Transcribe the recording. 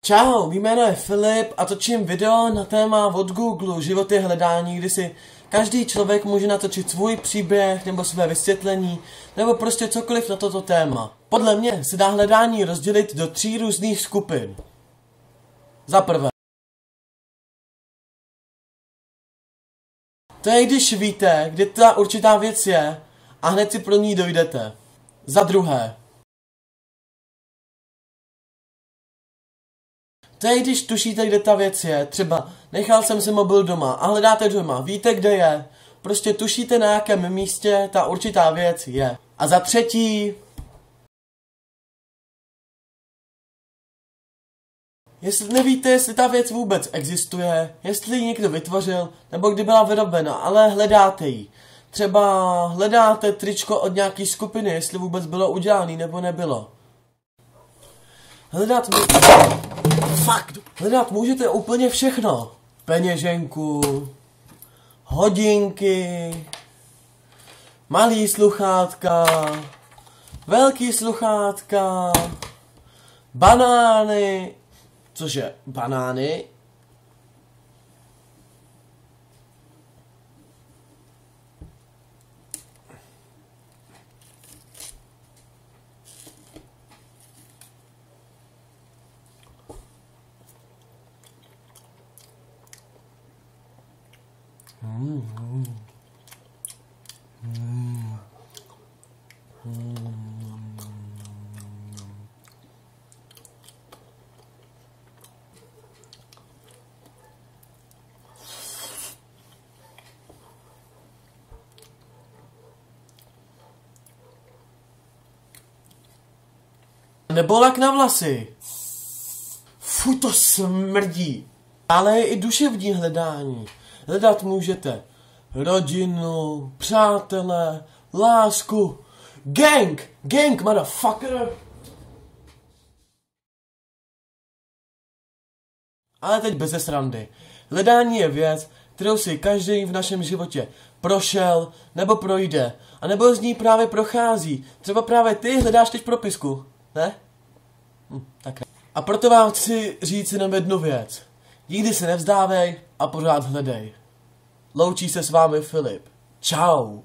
Čau, mý jméno je Filip a točím video na téma od Google Život je hledání, kdy si každý člověk může natočit svůj příběh nebo své vysvětlení nebo prostě cokoliv na toto téma. Podle mě se dá hledání rozdělit do 3 různých skupin. Za prvé. To je, když víte, kde ta určitá věc je a hned si pro ní dojdete. Za druhé. To je, když tušíte, kde ta věc je. Třeba nechal jsem si mobil doma a hledáte doma, víte, kde je. Prostě tušíte, na jakém místě ta určitá věc je. A za třetí. Jestli nevíte, jestli ta věc vůbec existuje, jestli ji někdo vytvořil, nebo kdy byla vyrobena, ale hledáte ji. Třeba hledáte tričko od nějaký skupiny, jestli vůbec bylo udělané nebo nebylo. Hledat můžete úplně všechno. Peněženku, hodinky, malý sluchátka, velký sluchátka, banány. Cože, banány? Nebo lak na vlasy. Fuj, to smrdí. Ale je i duševní hledání. Hledat můžete rodinu, přátele, lásku. Gang, motherfucker. Ale teď beze srandy. Hledání je věc, kterou si každý v našem životě prošel nebo projde. A nebo z ní právě prochází. Třeba právě ty hledáš teď propisku. Ne? Tak. A proto vám chci říct jenom jednu věc. Nikdy se nevzdávej a pořád hledej. Loučí se s vámi Filip. Čau.